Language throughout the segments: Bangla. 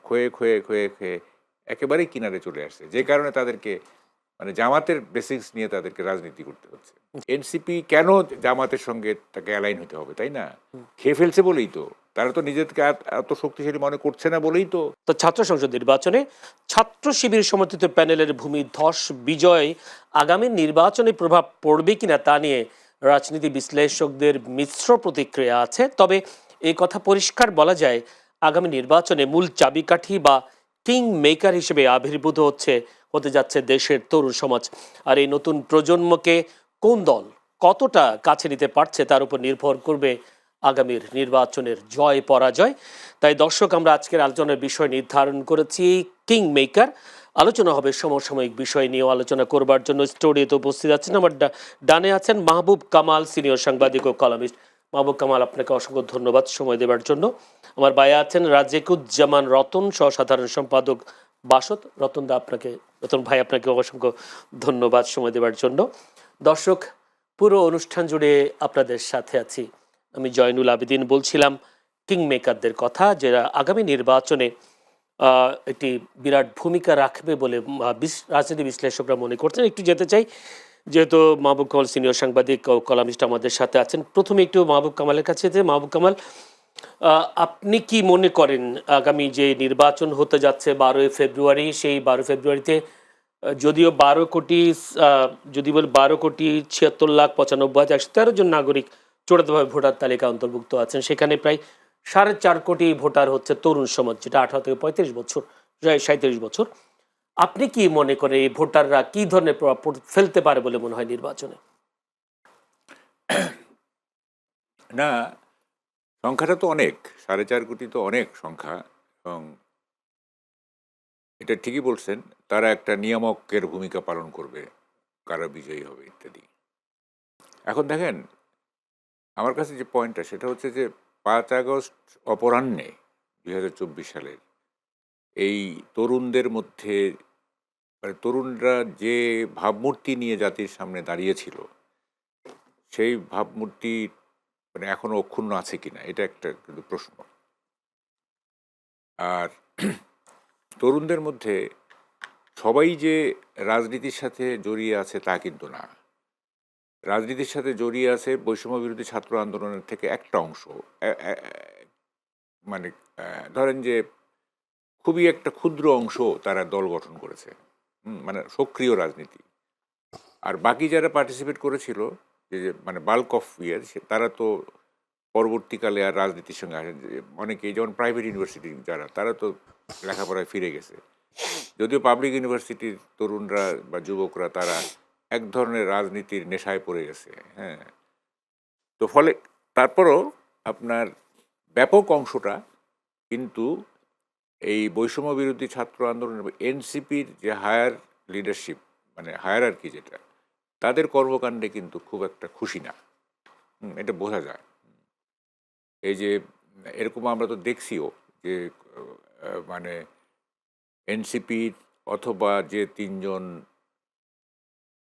ক্ষয়ে ক্ষয়ে ক্ষয়ে ক্ষয়ে একেবারেই কিনারে চলে আসছে, যে কারণে তাদেরকে মানে জামাতের বেসিক্স নিয়ে তাদেরকে রাজনীতি করতে হচ্ছে। এনসিপি কেন জামাতের সঙ্গে তাকে অ্যালাইন হতে হবে, তাই না? খেয়ে ফেলছে বলেই তো, তারা তো নিজেদেরকে এত শক্তিশালী মনে করছে না বলেই তো। তো ছাত্র সংসদ নির্বাচনে ছাত্র শিবির সমর্থিত প্যানেলের ভূমিধস বিজয় আগামী নির্বাচনে প্রভাব পড়বে কিনা তা নিয়ে রাজনীতি বিশ্লেষকদের মিশ্র প্রতিক্রিয়া আছে। তবে এই কথা পরিষ্কার বলা যায়, আগামী নির্বাচনে মূল চাবিকাঠি বা কিং মেকার হিসেবে আবির্ভূত হতে যাচ্ছে দেশের তরুণ সমাজ। আর এই নতুন প্রজন্মকে কোন দল কতটা কাছে নিতে পারছে তার উপর নির্ভর করবে আগামীর নির্বাচনের জয় পরাজয়। তাই দর্শক, আমরা আজকের আলোচনার বিষয় নির্ধারণ করেছি কিং মেকার। আলোচনা হবে সমসাময়িক বিষয় নিয়েও আলোচনা করবার জন্য স্টুডিওতে উপস্থিত আছেন আমার ডানে আছেন মাহবুব কামাল, সিনিয়র সাংবাদিক ও কলামিস্ট। মাহবুব কামাল, আপনাকে অসংখ্য ধন্যবাদ সময় দেওয়ার জন্য। আমার ভাই আছেন রাজেকুজ্জামান রতন, সাধারণ সম্পাদক বাসদ। রতন ভাই, আপনাকে অসংখ্য ধন্যবাদ সময় দেওয়ার জন্য। দর্শক, পুরো অনুষ্ঠান জুড়ে আপনাদের সাথে আছি আমি জয়নুল আবেদিন। বলছিলাম কিং মেকারদের কথা, যারা আগামী নির্বাচনে একটি বিরাট ভূমিকা রাখবে বলে রাজনীতি বিশ্লেষকরা মনে করছেন। একটু যেতে চাই, যেহেতু মাহবুব কামাল সিনিয়র সাংবাদিক ও কলামিস্ট আমাদের সাথে আছেন। প্রথমে একটু মাহবুব কামালের কাছে যে, মাহবুব কামাল, আপনি কি মনে করেন আগামী যে নির্বাচন হতে যাচ্ছে 12 ফেব্রুয়ারি, সেই 12 ফেব্রুয়ারিতে যদিও 12,76,95,113 জন নাগরিক চূড়ান্তভাবে ভোটার তালিকা অন্তর্ভুক্ত আছেন, সেখানে প্রায় 4.5 কোটি ভোটার হচ্ছে তরুণ সমাজ, যেটা 18 থেকে 35 বছর, 37 বছর। আপনি কি মনে করেন এই ভোটাররা কি ধরনের প্রভাব ফেলতে পারে বলে মনে হয় নির্বাচনে? না, সংখ্যাটা তো অনেক, 4.5 কোটি তো অনেক সংখ্যা। এবং এটা ঠিকই বলছেন, তারা একটা নিয়ামকের ভূমিকা পালন করবে, কারা বিজয়ী হবে ইত্যাদি। এখন দেখেন, আমার কাছে যে পয়েন্টটা সেটা হচ্ছে যে 5 আগস্ট অপরাহ্নে 2024 সালের এই তরুণদের মধ্যে, মানে তরুণরা যে ভাবমূর্তি নিয়ে জাতির সামনে দাঁড়িয়েছিল, সেই ভাবমূর্তি মানে এখনো অক্ষুণ্ণ আছে কিনা, এটা একটা কিন্তু প্রশ্ন। আর তরুণদের মধ্যে সবাই যে রাজনীতির সাথে জড়িয়ে আছে তা কিন্তু না। রাজনীতির সাথে জড়িয়ে আছে বৈষম্য বিরোধী ছাত্র আন্দোলনের থেকে একটা অংশ। মানে ধরেন যে খুবই একটা ক্ষুদ্র অংশ তারা দল গঠন করেছে, মানে সক্রিয় রাজনীতি। আর বাকি যারা পার্টিসিপেট করেছিল, যে মানে বাল্ক অফ ইয়ার, তারা তো পরবর্তীকালে আর রাজনীতির সঙ্গে আসেন। অনেকেই যেমন প্রাইভেট ইউনিভার্সিটি যারা, তারা তো লেখাপড়ায় ফিরে গেছে। যদিও পাবলিক ইউনিভার্সিটির তরুণরা বা যুবকরা তারা এক ধরনের রাজনীতির নেশায় পড়ে গেছে। হ্যাঁ, তো ফলে তারপরও আপনার ব্যাপক অংশটা কিন্তু এই বৈষম্য বিরোধী ছাত্র আন্দোলন, এনসিপির যে হায়ার লিডারশিপ, মানে হায়ার আর কি, যেটা তাদের কর্মকাণ্ডে কিন্তু খুব একটা খুশি না। এটা বোঝা যায়। এই যে এরকম আমরা তো দেখছিও যে মানে এনসিপির অথবা যে 3জন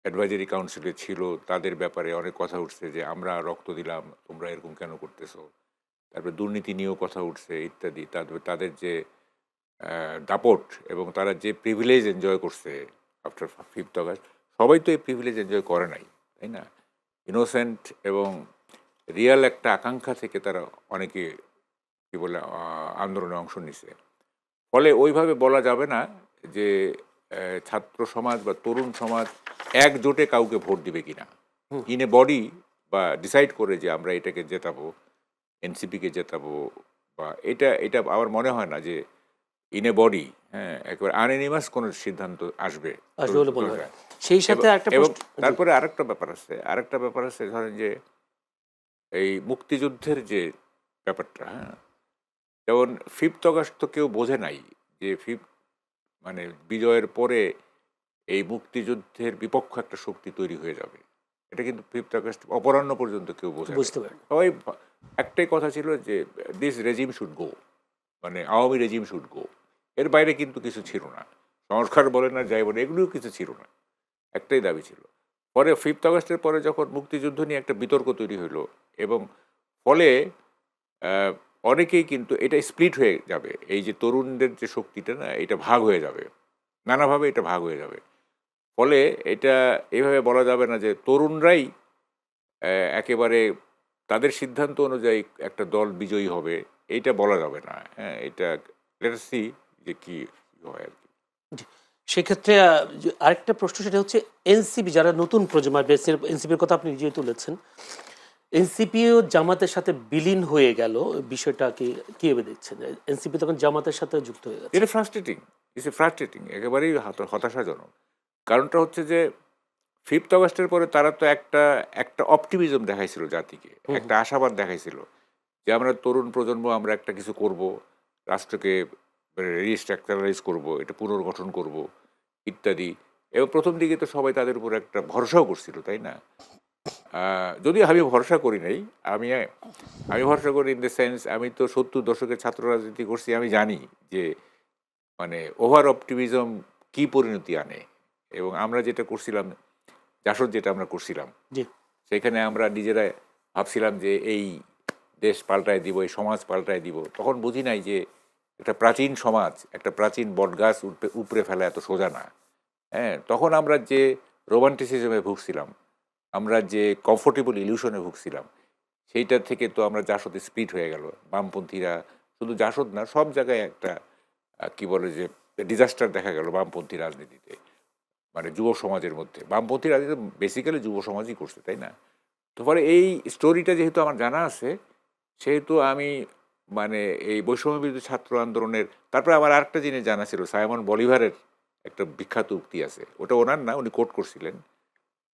অ্যাডভাইজারি কাউন্সিলে ছিল তাদের ব্যাপারে অনেক কথা উঠছে যে আমরা রক্ত দিলাম, তোমরা এরকম কেন করতেছো। তারপরে দুর্নীতি নিয়েও কথা উঠছে ইত্যাদি। তাদের যে দাপট এবং তারা যে প্রিভিলেজ এনজয় করছে আফটার 5th আগস্ট, সবাই তো এই প্রিভিলেজ এনজয় করে নাই, তাই না? ইনোসেন্ট এবং রিয়াল একটা আকাঙ্ক্ষা থেকে তারা অনেকে কী বলে আন্দোলনে অংশ নিছে। ফলে ওইভাবে বলা যাবে না যে ছাত্র সমাজ বা তরুণ সমাজ একজোটে কাউকে ভোট দিবে কিনা, ইন এ বডি, বা ডিসাইড করে যে আমরা এটাকে জেতাবো, এনসিপিকে জেতাবো, বা এটা আমার মনে হয় না যে ইন এ বডি, হ্যাঁ, একেবারে আনএনিমাস কোনো সিদ্ধান্ত আসবে। সেই সাথে এবং তারপরে আরেকটা ব্যাপার আছে, ধরেন যে এই মুক্তিযুদ্ধের যে ব্যাপারটা, হ্যাঁ, যেমন 5th আগস্ট তো কেউ বোঝে নাই যে মানে বিজয়ের পরে এই মুক্তিযুদ্ধের বিপক্ষ একটা শক্তি তৈরি হয়ে যাবে। এটা কিন্তু 5th আগস্ট অপরাহ্ন পর্যন্ত কেউ বুঝতে পারে। সবাই একটাই কথা ছিল যে দিস রেজিম শুড গো, মানে আওয়ামী রেজিম শুড গো। এর বাইরে কিন্তু কিছু ছিল না। সংস্কার বলে না, যাই বলে, এগুলোও কিছু ছিল না। একটাই দাবি ছিল। পরে 5th আগস্টের পরে যখন মুক্তিযুদ্ধ নিয়ে একটা বিতর্ক তৈরি হলো এবং ফলে অনেকেই কিন্তু এটা স্প্লিট হয়ে যাবে, এই যে তরুণদের যে শক্তিটা না, এটা ভাগ হয়ে যাবে, নানাভাবে এটা ভাগ হয়ে যাবে। ফলে এটা এভাবে বলা যাবে না যে তরুণরাই একেবারে তাদের সিদ্ধান্ত অনুযায়ী একটা দল বিজয়ী হবে, এইটা বলা যাবে না। হ্যাঁ, এটা লেট আস সি যে কি হয় আর কি। জি। সেক্ষেত্রে আরেকটা প্রশ্ন, সেটা হচ্ছে এনসিপি যারা নতুন প্রজন্ম, এনসিপির কথা আপনি নিজেই তুলেছেন, এনসিপিও জামাতের সাথে বিলীন হয়ে গেল, বিষয়টা কি কিভাবে দেখছেন? এনসিপি তখন জামাতের সাথে যুক্ত হয়ে গেছে। এটা ফ্রাস্ট্রেটিং, ইটস এ ফ্রাস্ট্রেটিং, একেবারেই হতাশাজনক। কারণটা হচ্ছে যে 5th অগাস্টের পরে তারা তো একটা একটা অপটিমিজম দেখাইছিল জাতিকে, একটা আশাবাদ দেখাইছিল যে আমরা তরুণ প্রজন্ম, আমরা একটা কিছু করব, রাষ্ট্রকে রিস্ট্রাকচারালাইজ করব, এটা পুনর্গঠন করব ইত্যাদি। এবং প্রথম দিকে তো সবাই তাদের উপর একটা ভরসাও করছিল, তাই না? যদিও আমি ভরসা করি নাই, আমি আমি ভরসা করি ইন দ্য সেন্স, আমি তো 70 দশকের ছাত্র রাজনীতি করছি, আমি জানি যে মানে ওভার অপটিমিজম কি পরিণতি আনে। এবং আমরা যেটা করছিলাম, জাসদ যেটা আমরা করছিলাম, জি। সেখানে আমরা নিজেরা ভাবছিলাম যে এই দেশ পাল্টায় দিব, এই সমাজ পাল্টায় দিব। তখন বুঝি নাই যে একটা প্রাচীন সমাজ, একটা প্রাচীন বটগাছ উপড়ে ফেলা এত সোজা না। হ্যাঁ, তখন আমরা যে রোমান্টিসিজমে ভুগছিলাম, আমরা যে কমফোর্টেবল ইলিউশনে ভুগছিলাম, সেইটা থেকে তো আমরা জাসদে স্প্লিট হয়ে গেল। বামপন্থীরা, শুধু জাসদ না, সব জায়গায় একটা কি বলে যে ডিজাস্টার দেখা গেল বামপন্থী রাজনীতিতে, মানে যুব সমাজের মধ্যে। বামপন্থী রাজনীতি বেসিক্যালি যুব সমাজই করছে, তাই না? তো ফলে এই স্টোরিটা যেহেতু আমার জানা আছে, সেহেতু আমি মানে এই বৈষম্য বিরোধী ছাত্র আন্দোলনের, তারপরে আমার আরেকটা জিনিস জানা ছিল, সাইমন বলিভারের একটা বিখ্যাত উক্তি আছে, ওটা ওনার না, উনি কোট করছিলেন।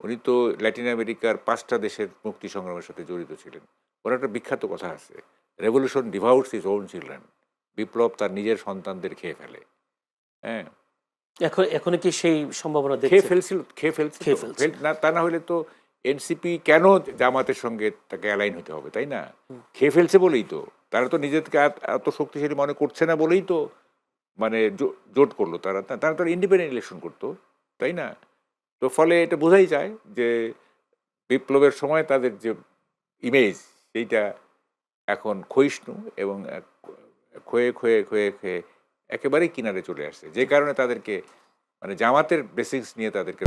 উনি তো ল্যাটিন আমেরিকার 5টা দেশের মুক্তি সংগ্রামের সাথে জড়িত ছিলেন। ওনার একটা বিখ্যাত কথা আছে, revolution devours is own children, বিপ্লব তার নিজের সন্তানদের খেয়ে ফেলে। হ্যাঁ, এখন কি সেই সম্ভাবনা খেয়ে দেখছেন? ফেলছিল, খেয়ে ফেলছিল। খেয়ে ফেলছে। না, তা না হলে তো এনসিপি কেন জামাতের সঙ্গে তাকে অ্যালাইন হতে হবে, তাই না? খেয়ে ফেলছে বলেই তো, তারা তো নিজেদেরকে এত শক্তিশালী মনে করছে না বলেই তো মানে জোট করলো তারা। তারা তো ইন্ডিপেন্ডেন্ট ইলেকশন করতো, তাই না? তো ফলে এটা বোঝাই যায় যে বিপ্লবের সময় তাদের যে ইমেজ, সেইটা এখন ক্ষয়িষ্ণু এবং ক্ষয়ে ক্ষয়ে ক্ষয়ে ক্ষয়ে একেবারেই কিনারে চলে আসছে, যে কারণে তাদেরকে মানে জামাতের বেসিক্স নিয়ে তাদেরকে